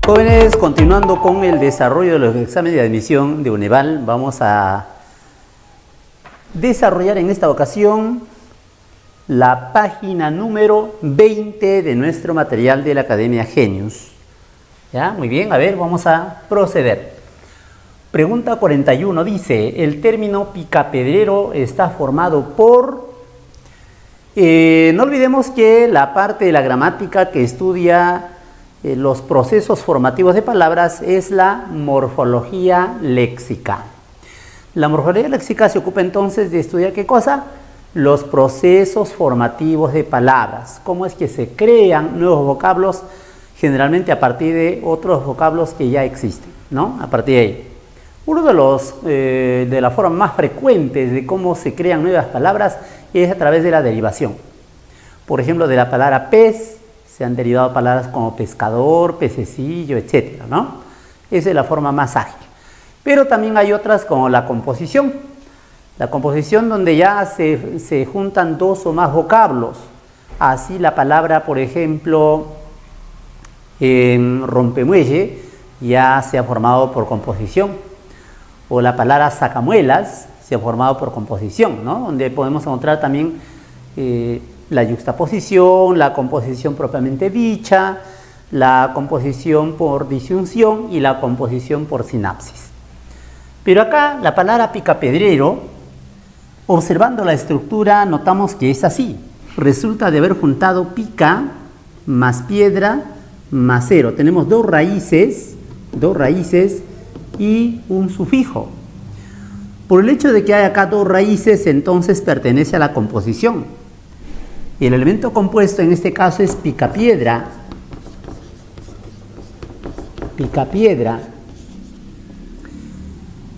Jóvenes, continuando con el desarrollo de los exámenes de admisión de UNEVAL, vamos a desarrollar en esta ocasión la página número 20 de nuestro material de la Academia Genius. ¿Ya? Muy bien, a ver, vamos a proceder. Pregunta 41 dice, el término picapedrero está formado por... no olvidemos que la parte de la gramática que estudia los procesos formativos de palabras es la morfología léxica. La morfología léxica se ocupa entonces de estudiar ¿qué cosa? Los procesos formativos de palabras. Cómo es que se crean nuevos vocablos, generalmente a partir de otros vocablos que ya existen, ¿no? A partir de ahí. Uno de las formas más frecuentes de cómo se crean nuevas palabras es a través de la derivación. Por ejemplo, de la palabra pez se han derivado palabras como pescador, pececillo, etc., ¿no? Esa es la forma más ágil. Pero también hay otras como la composición. La composición donde ya se juntan dos o más vocablos. Así la palabra, por ejemplo, rompemuelle ya se ha formado por composición. O la palabra sacamuelas se ha formado por composición, ¿no? Donde podemos encontrar también la yuxtaposición, la composición propiamente dicha, la composición por disyunción y la composición por sinapsis. Pero acá la palabra picapedrero, observando la estructura, notamos que es así. Resulta de haber juntado pica más piedra más cero. Tenemos dos raíces y un sufijo. Por el hecho de que hay acá dos raíces, entonces pertenece a la composición. Y el elemento compuesto en este caso es picapiedra,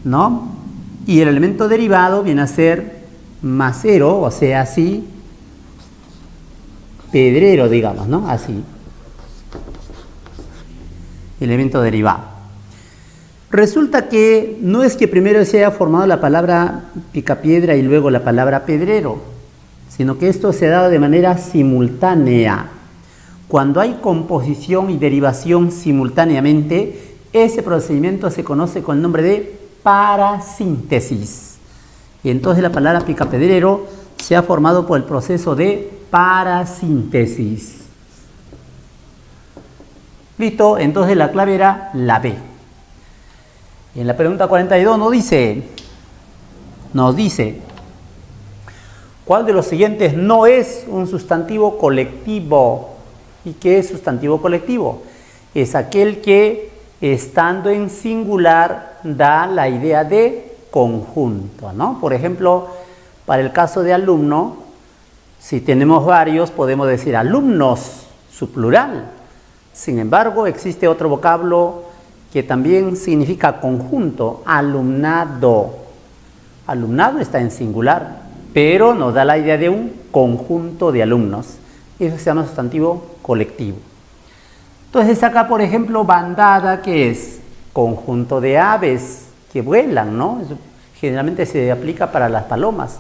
¿no? Y el elemento derivado viene a ser macero, o sea, así, pedrero, digamos, ¿no? Así. Elemento derivado. Resulta que no es que primero se haya formado la palabra picapiedra y luego la palabra pedrero, sino que esto se ha dado de manera simultánea. Cuando hay composición y derivación simultáneamente, ese procedimiento se conoce con el nombre de parasíntesis. Y entonces la palabra picapedrero se ha formado por el proceso de parasíntesis. Listo, entonces la clave era la B. En la pregunta 42 nos dice, ¿cuál de los siguientes no es un sustantivo colectivo? ¿Y qué es sustantivo colectivo? Es aquel que, estando en singular, da la idea de conjunto, ¿no? Por ejemplo, para el caso de alumno, si tenemos varios, podemos decir alumnos, su plural. Sin embargo, existe otro vocablo que también significa conjunto, alumnado. Alumnado está en singular, pero nos da la idea de un conjunto de alumnos. Eso se llama sustantivo colectivo. Entonces acá, por ejemplo, bandada, que es conjunto de aves que vuelan, ¿no? Eso generalmente se aplica para las palomas.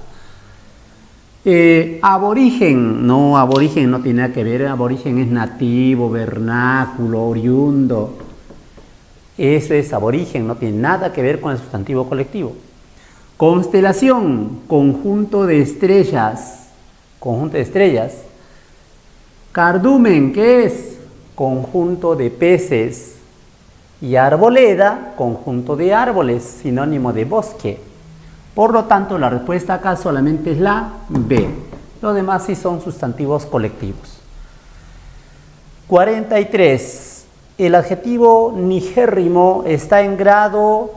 Aborigen no tiene nada que ver. Aborigen es nativo, vernáculo, oriundo. Eso es aborigen, no tiene nada que ver con el sustantivo colectivo. Constelación, conjunto de estrellas. Cardumen, ¿qué es? Conjunto de peces. Y arboleda, conjunto de árboles, sinónimo de bosque. Por lo tanto, la respuesta acá solamente es la B. Los demás sí son sustantivos colectivos. 43. El adjetivo nigérrimo está en grado.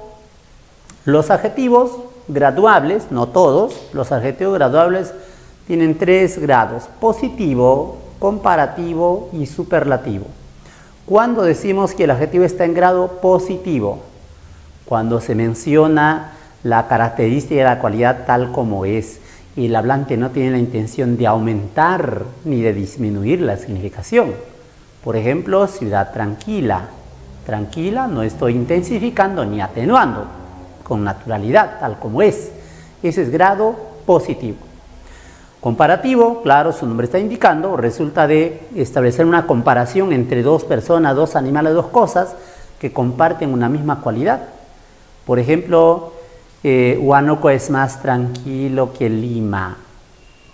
Los adjetivos graduables, no todos, los adjetivos graduables tienen 3 grados: positivo, comparativo y superlativo. ¿Cuándo decimos que el adjetivo está en grado positivo? Cuando se menciona la característica de la cualidad tal como es y el hablante no tiene la intención de aumentar ni de disminuir la significación. Por ejemplo, ciudad tranquila. Tranquila, no estoy intensificando ni atenuando, con naturalidad, tal como es. Ese es grado positivo. Comparativo, claro, su nombre está indicando, resulta de establecer una comparación entre dos personas, dos animales, dos cosas que comparten una misma cualidad. Por ejemplo, Huánuco es más tranquilo que Lima.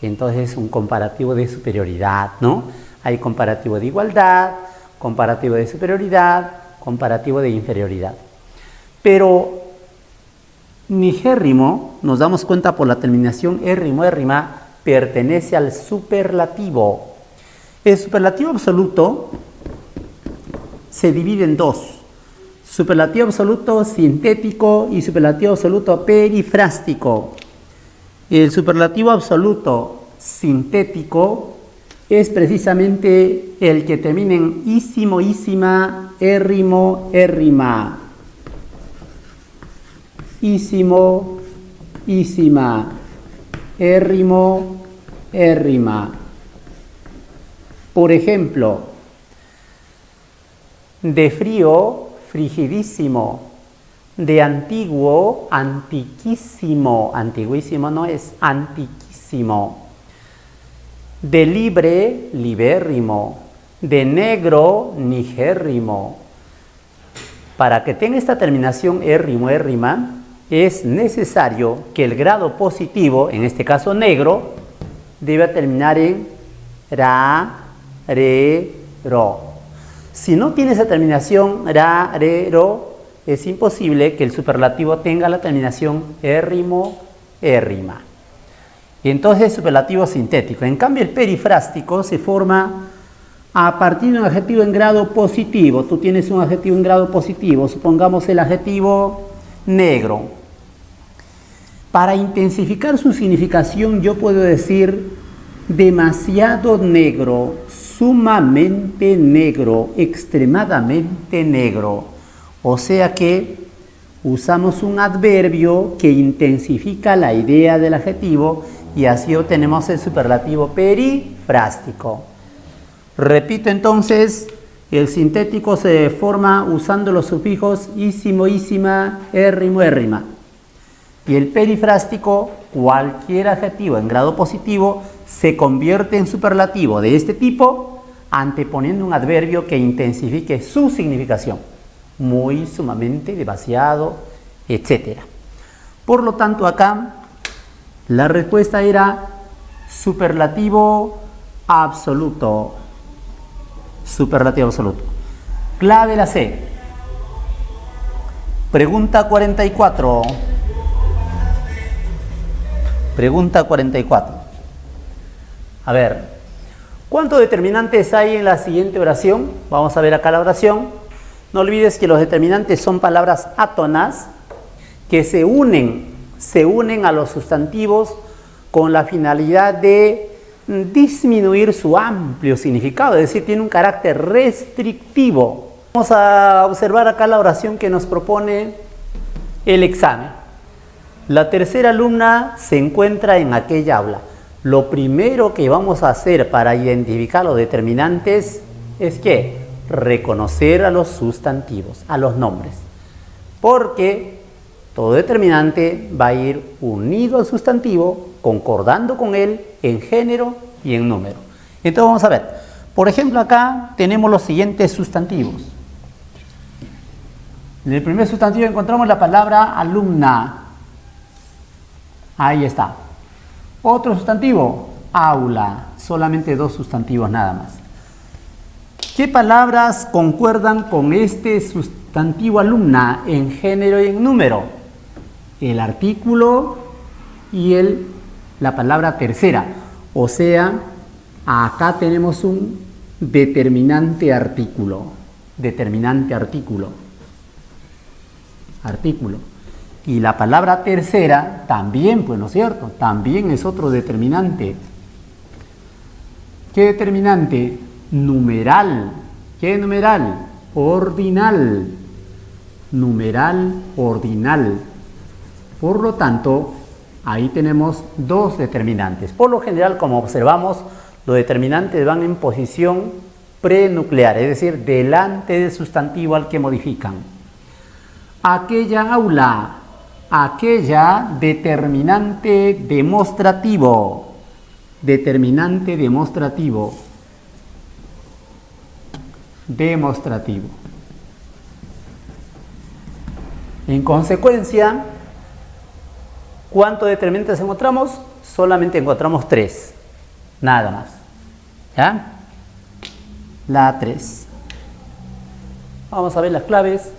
Entonces es un comparativo de superioridad, ¿no? Hay comparativo de igualdad, comparativo de superioridad, comparativo de inferioridad. Pero nigérrimo, nos damos cuenta por la terminación érrimo, érrima, pertenece al superlativo. El superlativo absoluto se divide en dos: superlativo absoluto sintético y superlativo absoluto perifrástico. El superlativo absoluto sintético es precisamente el que termina en ísimo, ísima, érrimo, érrima. Ísimo, ísima, érrimo, érrima. Por ejemplo, de frío, frigidísimo. De antiguo, antiquísimo. Antiguísimo no es, antiquísimo. De libre, libérrimo. De negro, nigérrimo. Para que tenga esta terminación érrimo, érrima, es necesario que el grado positivo, en este caso negro, debe terminar en ra, re, ro. Si no tiene esa terminación ra, re, ro, es imposible que el superlativo tenga la terminación érrimo, érrima. Y entonces es superlativo sintético. En cambio, el perifrástico se forma a partir de un adjetivo en grado positivo. Tú tienes un adjetivo en grado positivo, supongamos el adjetivo negro. Para intensificar su significación, yo puedo decir demasiado negro, sumamente negro, extremadamente negro. O sea que usamos un adverbio que intensifica la idea del adjetivo y así obtenemos el superlativo perifrástico. Repito entonces, el sintético se forma usando los sufijos ísimo, ísima, érrimo, érrima. Y el perifrástico, cualquier adjetivo en grado positivo, se convierte en superlativo de este tipo anteponiendo un adverbio que intensifique su significación. Muy, sumamente, demasiado, etc. Por lo tanto, acá la respuesta era superlativo absoluto. Superlativo absoluto. Clave la C. Pregunta 44. Pregunta 44. A ver, ¿cuántos determinantes hay en la siguiente oración? Vamos a ver acá la oración. No olvides que los determinantes son palabras átonas que se unen a los sustantivos con la finalidad de disminuir su amplio significado, es decir, tiene un carácter restrictivo. Vamos a observar acá la oración que nos propone el examen. La tercera alumna se encuentra en aquella aula. Lo primero que vamos a hacer para identificar los determinantes es que reconocer a los sustantivos, a los nombres, porque todo determinante va a ir unido al sustantivo, concordando con él en género y en número. Entonces vamos a ver, por ejemplo acá tenemos los siguientes sustantivos. En el primer sustantivo encontramos la palabra alumna. Ahí está. Otro sustantivo, aula. Solamente dos sustantivos nada más. ¿Qué palabras concuerdan con este sustantivo alumna en género y en número? El artículo y la palabra tercera. O sea, acá tenemos un determinante artículo. Determinante artículo. Artículo. Y la palabra tercera también, pues, ¿no es cierto? También es otro determinante. ¿Qué determinante? Numeral. ¿Qué numeral? Ordinal. Numeral ordinal. Por lo tanto, ahí tenemos dos determinantes. Por lo general, como observamos, los determinantes van en posición prenuclear, es decir, delante del sustantivo al que modifican. Aquella aula, aquella determinante demostrativo. Determinante demostrativo. Demostrativo. En consecuencia, ¿cuántos determinantes encontramos? Solamente encontramos 3. Nada más. ¿Ya? La 3. Vamos a ver las claves.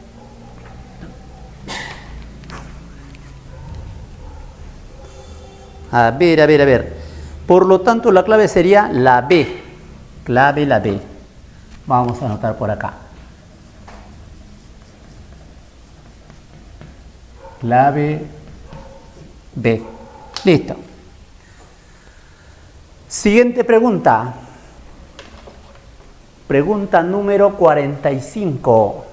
A ver. Por lo tanto, la clave sería la B. Clave la B. Vamos a anotar por acá. Clave B. Listo. Siguiente pregunta. Pregunta número 45.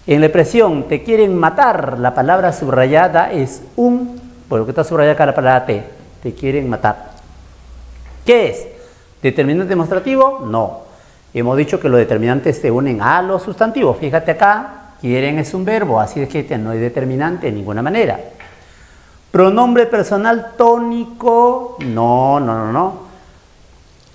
En la expresión te quieren matar, la palabra subrayada es un, por lo que está subrayada acá la palabra te quieren matar. ¿Qué es? ¿Determinante demostrativo? No. Hemos dicho que los determinantes se unen a los sustantivos. Fíjate acá, quieren es un verbo, así es que no es determinante de ninguna manera. Pronombre personal tónico, no.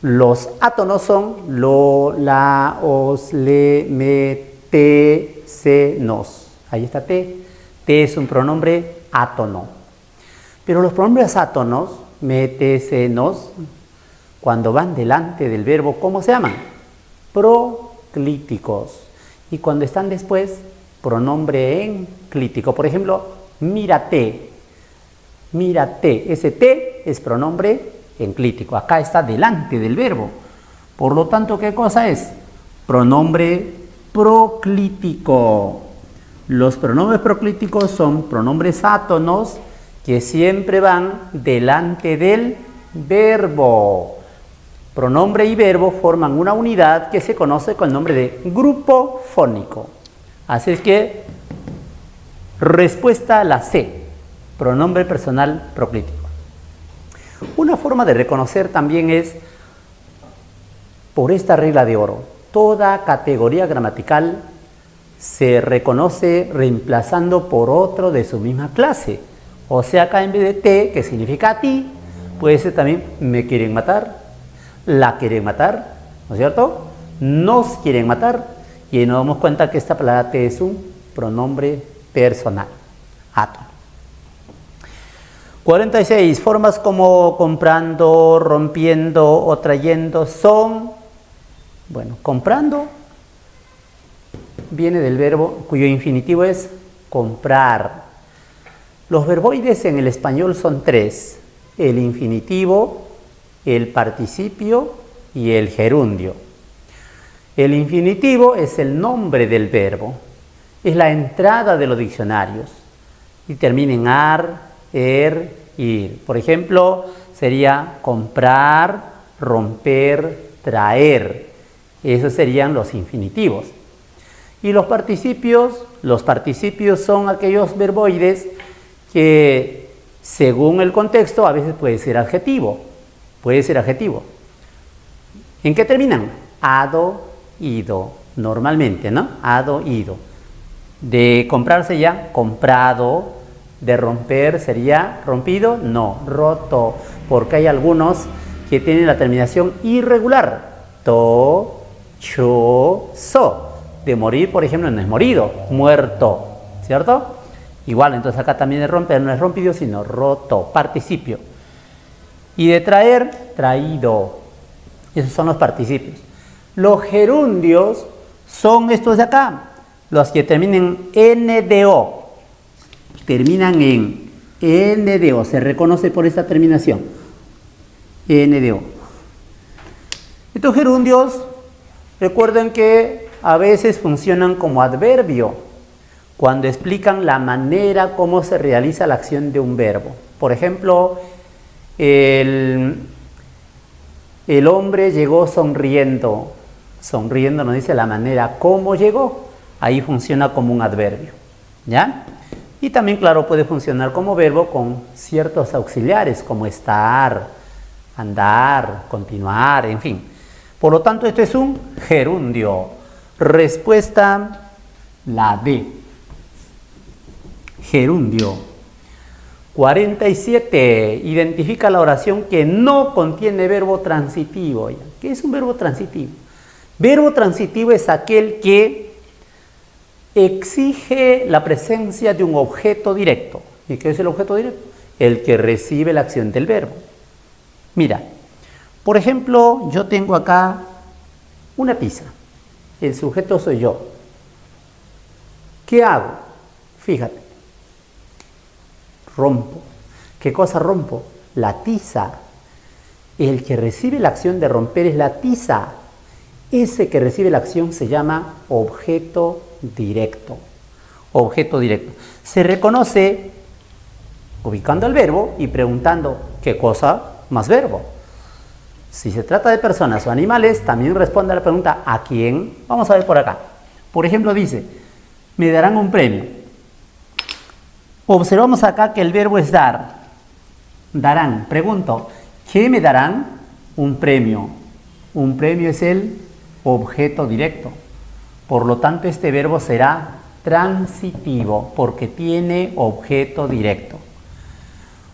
Los átonos son lo, la, os, le, me, te, se, nos. Ahí está te. Te es un pronombre átono. Pero los pronombres átonos, me, te, se, nos, cuando van delante del verbo, ¿cómo se llaman? Proclíticos. Y cuando están después, pronombre enclítico. Por ejemplo, mírate. Mírate. Ese te es pronombre enclítico. Acá está delante del verbo. Por lo tanto, ¿qué cosa es? Pronombre proclítico. Los pronombres proclíticos son pronombres átonos que siempre van delante del verbo. Pronombre y verbo forman una unidad que se conoce con el nombre de grupo fónico. Así es que, respuesta a la C, pronombre personal proclítico. Una forma de reconocer también es por esta regla de oro. Toda categoría gramatical se reconoce reemplazando por otro de su misma clase. O sea, acá en vez de te, que significa a ti, puede ser también me quieren matar, la quieren matar, ¿no es cierto? Nos quieren matar, y nos damos cuenta que esta palabra te es un pronombre personal, átono. 46. Formas como comprando, rompiendo o trayendo son, bueno, comprando viene del verbo cuyo infinitivo es comprar. Los verboides en el español son 3, el infinitivo, el participio y el gerundio. El infinitivo es el nombre del verbo, es la entrada de los diccionarios y termina en ar, ir. Por ejemplo, sería comprar, romper, traer. Esos serían los infinitivos. Y los participios son aquellos verboides que, según el contexto, a veces puede ser adjetivo. ¿En qué terminan? Ado, ido. Normalmente, ¿no? Ado, ido. De comprar sería comprado. De romper sería rompido, no, roto, porque hay algunos que tienen la terminación irregular, to, cho, so. De morir, por ejemplo, no es morido, muerto, ¿cierto? Igual, entonces acá también de romper no es rompido, sino roto, participio. Y de traer, traído. Esos son los participios. Los gerundios son estos de acá, los que terminan en NDO. Terminan en NDO, se reconoce por esta terminación, NDO. Estos gerundios, recuerden que a veces funcionan como adverbio, cuando explican la manera como se realiza la acción de un verbo. Por ejemplo, el hombre llegó sonriendo. Sonriendo nos dice la manera como llegó, ahí funciona como un adverbio, ¿ya? Y también, claro, puede funcionar como verbo con ciertos auxiliares, como estar, andar, continuar, en fin. Por lo tanto, esto es un gerundio. Respuesta, la D. Gerundio. 47. Identifica la oración que no contiene verbo transitivo. ¿Qué es un verbo transitivo? Verbo transitivo es aquel que exige la presencia de un objeto directo. ¿Y qué es el objeto directo? El que recibe la acción del verbo. Mira, por ejemplo, yo tengo acá una pizza. El sujeto soy yo. ¿Qué hago? Fíjate. Rompo. ¿Qué cosa rompo? La tiza. El que recibe la acción de romper es la tiza. Ese que recibe la acción se llama objeto directo. Objeto directo. Se reconoce ubicando el verbo y preguntando ¿qué cosa más verbo? Si se trata de personas o animales, también responde a la pregunta ¿a quién? Vamos a ver por acá. Por ejemplo, dice, me darán un premio. Observamos acá que el verbo es dar. Darán. Pregunto, ¿qué me darán? Un premio. Un premio es el objeto directo. Por lo tanto, este verbo será transitivo porque tiene objeto directo.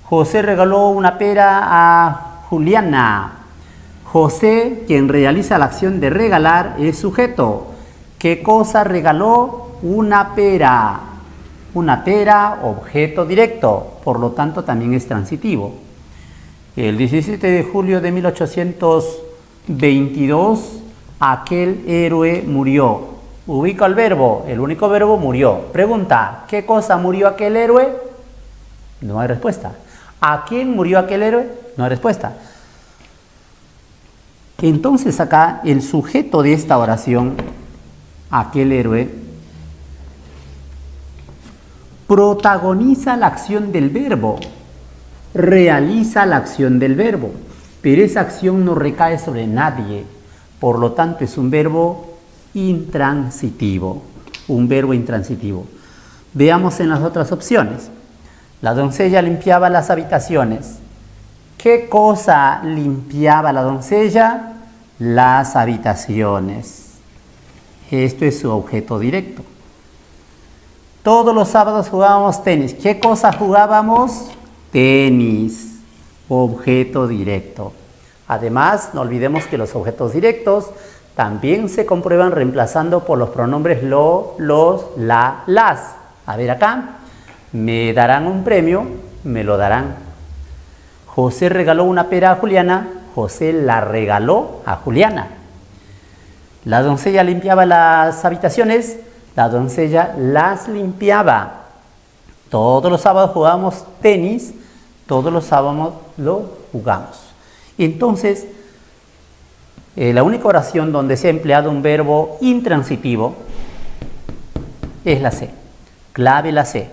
José regaló una pera a Juliana. José, quien realiza la acción de regalar, es sujeto. ¿Qué cosa regaló? Una pera. Una pera, objeto directo. Por lo tanto, también es transitivo. El 17 de julio de 1822, aquel héroe murió. Ubica el verbo, el único verbo murió. Pregunta, ¿qué cosa murió aquel héroe? No hay respuesta. ¿A quién murió aquel héroe? No hay respuesta. Entonces acá el sujeto de esta oración, aquel héroe, protagoniza la acción del verbo, realiza la acción del verbo, pero esa acción no recae sobre nadie, por lo tanto es un verbo intransitivo, un verbo intransitivo. Veamos en las otras opciones. La doncella limpiaba las habitaciones. ¿Qué cosa limpiaba la doncella? Las habitaciones. Esto es su objeto directo. Todos los sábados jugábamos tenis. ¿Qué cosa jugábamos? Tenis. Objeto directo. Además, no olvidemos que los objetos directos también se comprueban reemplazando por los pronombres lo, los, la, las. A ver acá. Me darán un premio, me lo darán. José regaló una pera a Juliana, José la regaló a Juliana. La doncella limpiaba las habitaciones, la doncella las limpiaba. Todos los sábados jugábamos tenis, todos los sábados lo jugamos. Entonces, la única oración donde se ha empleado un verbo intransitivo es la C. Clave la C.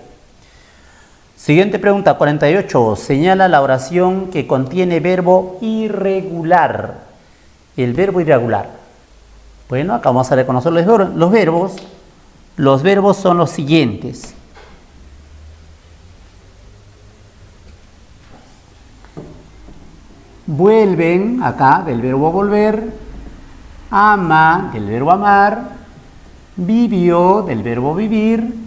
Siguiente pregunta, 48. Señala la oración que contiene verbo irregular. El verbo irregular. Bueno, acá vamos a reconocer los verbos. Los verbos son los siguientes. Vuelven, acá, del verbo volver. Ama, del verbo amar. Vivió, del verbo vivir.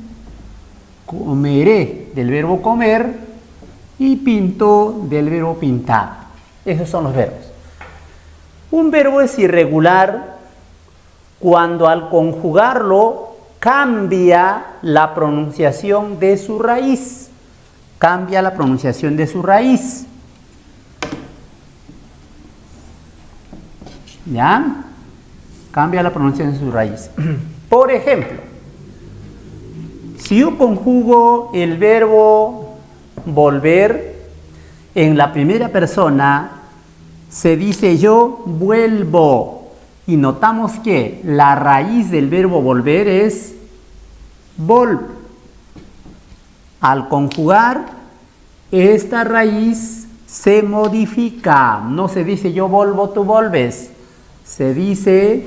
Comeré, del verbo comer. Y pintó, del verbo pintar. Esos son los verbos. Un verbo es irregular cuando al conjugarlo cambia la pronunciación de su raíz. Cambia la pronunciación de su raíz. ¿Ya? Cambia la pronunciación de su raíz. Por ejemplo, si yo conjugo el verbo volver en la primera persona, se dice yo vuelvo. Y notamos que la raíz del verbo volver es vol. Al conjugar, esta raíz se modifica. No se dice yo vuelvo, tú volves. Se dice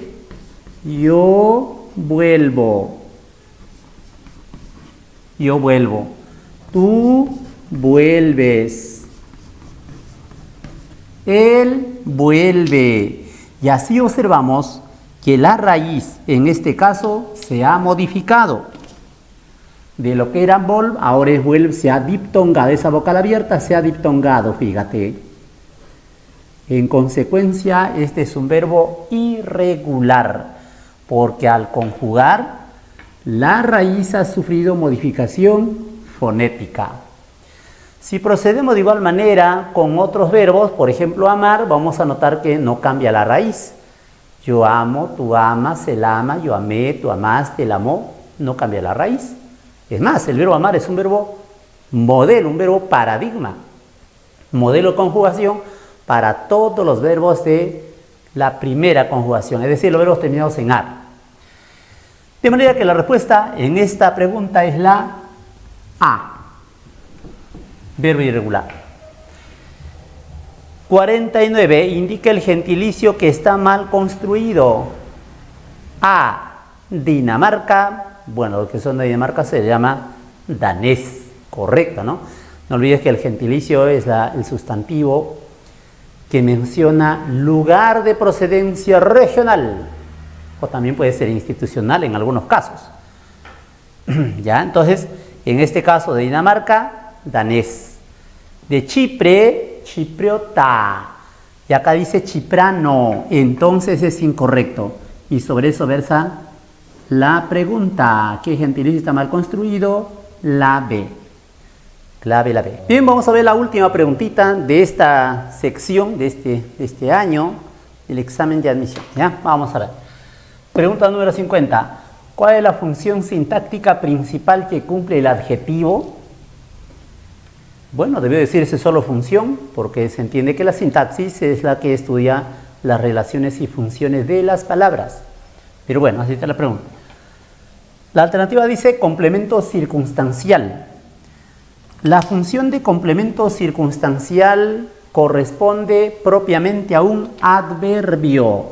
yo vuelvo. Yo vuelvo. Tú vuelves. Él vuelve. Y así observamos que la raíz, en este caso, se ha modificado. De lo que era vol, ahora es vuelve, se ha diptongado, esa vocal abierta se ha diptongado, fíjate. En consecuencia, este es un verbo irregular, porque al conjugar, la raíz ha sufrido modificación fonética. Si procedemos de igual manera con otros verbos, por ejemplo, amar, vamos a notar que no cambia la raíz. Yo amo, tú amas, él ama, yo amé, tú amaste, él amó, no cambia la raíz. Es más, el verbo amar es un verbo modelo, un verbo paradigma, modelo de conjugación para todos los verbos de la primera conjugación, es decir, los verbos terminados en ar. De manera que la respuesta en esta pregunta es la A, verbo irregular. 49. Indica el gentilicio que está mal construido. A, Dinamarca. Bueno, los que son de Dinamarca se llama danés, correcto, ¿no? No olvides que el gentilicio es el sustantivo que menciona lugar de procedencia regional, o también puede ser institucional en algunos casos. ¿Ya? Entonces, en este caso de Dinamarca, danés. De Chipre, chipriota. Y acá dice chiprano, entonces es incorrecto. Y sobre eso versa la pregunta. ¿Qué gentilicio está mal construido? La B. Clave la B. Bien, vamos a ver la última preguntita de esta sección, de este año, el examen de admisión. ¿Ya? Vamos a ver. Pregunta número 50. ¿Cuál es la función sintáctica principal que cumple el adjetivo? Bueno, debió decirse solo función, porque se entiende que la sintaxis es la que estudia las relaciones y funciones de las palabras. Pero bueno, así está la pregunta. La alternativa dice complemento circunstancial. La función de complemento circunstancial corresponde propiamente a un adverbio.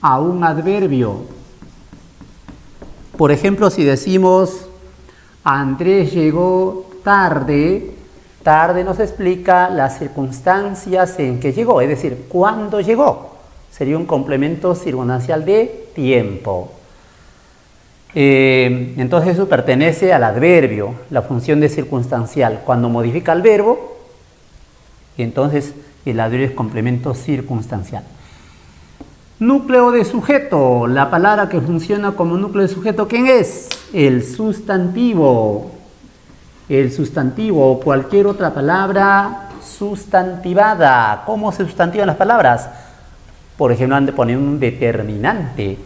A un adverbio. Por ejemplo, si decimos Andrés llegó tarde, tarde nos explica las circunstancias en que llegó, es decir, cuándo llegó. Sería un complemento circunstancial de tiempo. Entonces eso pertenece al adverbio, la función de circunstancial. Cuando modifica el verbo, entonces el adverbio es complemento circunstancial. Núcleo de sujeto, la palabra que funciona como núcleo de sujeto, ¿quién es? El sustantivo. El sustantivo o cualquier otra palabra sustantivada. ¿Cómo se sustantivan las palabras? Por ejemplo, han de poner un determinante.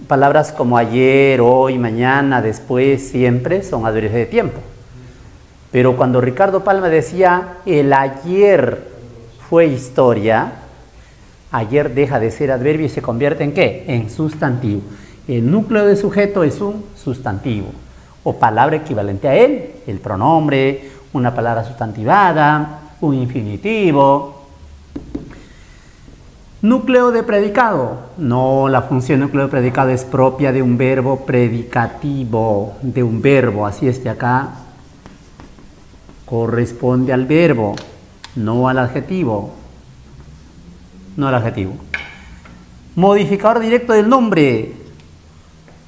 Palabras como ayer, hoy, mañana, después, siempre son adverbios de tiempo. Pero cuando Ricardo Palma decía el ayer fue historia, ayer deja de ser adverbio y se convierte en ¿qué? En sustantivo. El núcleo de sujeto es un sustantivo o palabra equivalente a él, el pronombre, una palabra sustantivada, un infinitivo. Núcleo de predicado. No, la función núcleo de predicado es propia de un verbo predicativo, de un verbo, así es que acá corresponde al verbo, no al adjetivo. No al adjetivo. Modificador directo del nombre.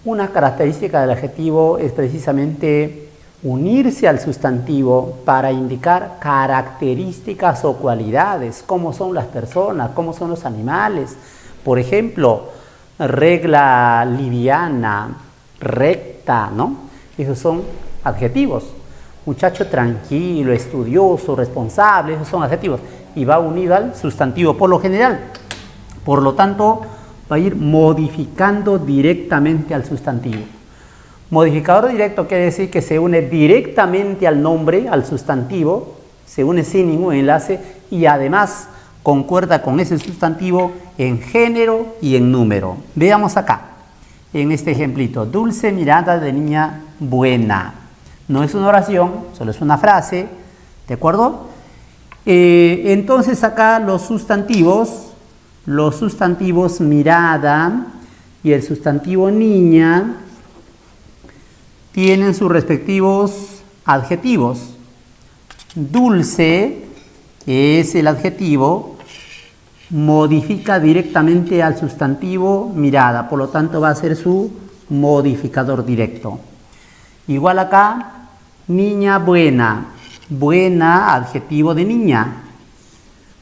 Una característica del adjetivo es precisamente unirse al sustantivo para indicar características o cualidades, cómo son las personas, cómo son los animales. Por ejemplo, regla liviana, recta, ¿no? Esos son adjetivos. Muchacho tranquilo, estudioso, responsable, esos son adjetivos. Y va unido al sustantivo por lo general. Por lo tanto, va a ir modificando directamente al sustantivo. Modificador directo quiere decir que se une directamente al nombre, al sustantivo, se une sin ningún enlace y además concuerda con ese sustantivo en género y en número. Veamos acá, en este ejemplito, dulce mirada de niña buena. No es una oración, solo es una frase, ¿de acuerdo? Entonces acá los sustantivos mirada y el sustantivo niña tienen sus respectivos adjetivos. Dulce, que es el adjetivo, modifica directamente al sustantivo mirada, por lo tanto va a ser su modificador directo. Igual acá, niña buena. Buena, adjetivo de niña.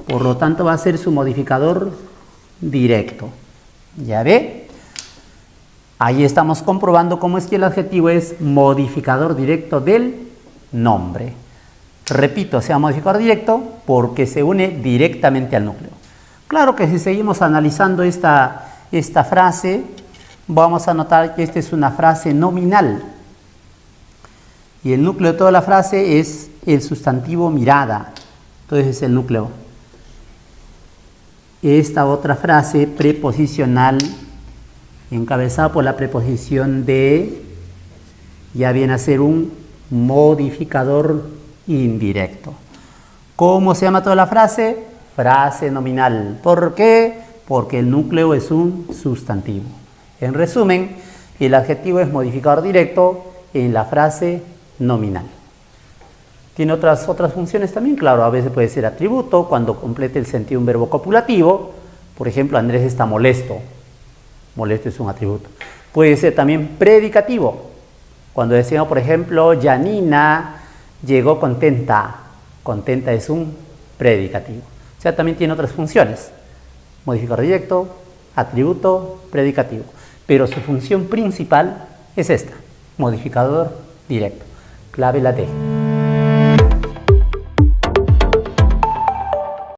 Por lo tanto va a ser su modificador directo. ¿Ya ve? Ahí estamos comprobando cómo es que el adjetivo es modificador directo del nombre. Repito, sea modificador directo porque se une directamente al núcleo. Claro que si seguimos analizando esta frase, vamos a notar que esta es una frase nominal. Y el núcleo de toda la frase es el sustantivo mirada. Entonces es el núcleo. Esta otra frase preposicional, encabezada por la preposición de, ya viene a ser un modificador indirecto. ¿Cómo se llama toda la frase? Frase nominal. ¿Por qué? Porque el núcleo es un sustantivo. En resumen, el adjetivo es modificador directo en la frase nominal. Tiene otras funciones también, claro, a veces puede ser atributo cuando complete el sentido de un verbo copulativo. Por ejemplo, Andrés está molesto. Molesto es un atributo. Puede ser también predicativo. Cuando decimos, por ejemplo, Janina llegó contenta. Contenta es un predicativo. O sea, también tiene otras funciones. Modificador directo, atributo, predicativo. Pero su función principal es esta, modificador directo. Clave la D.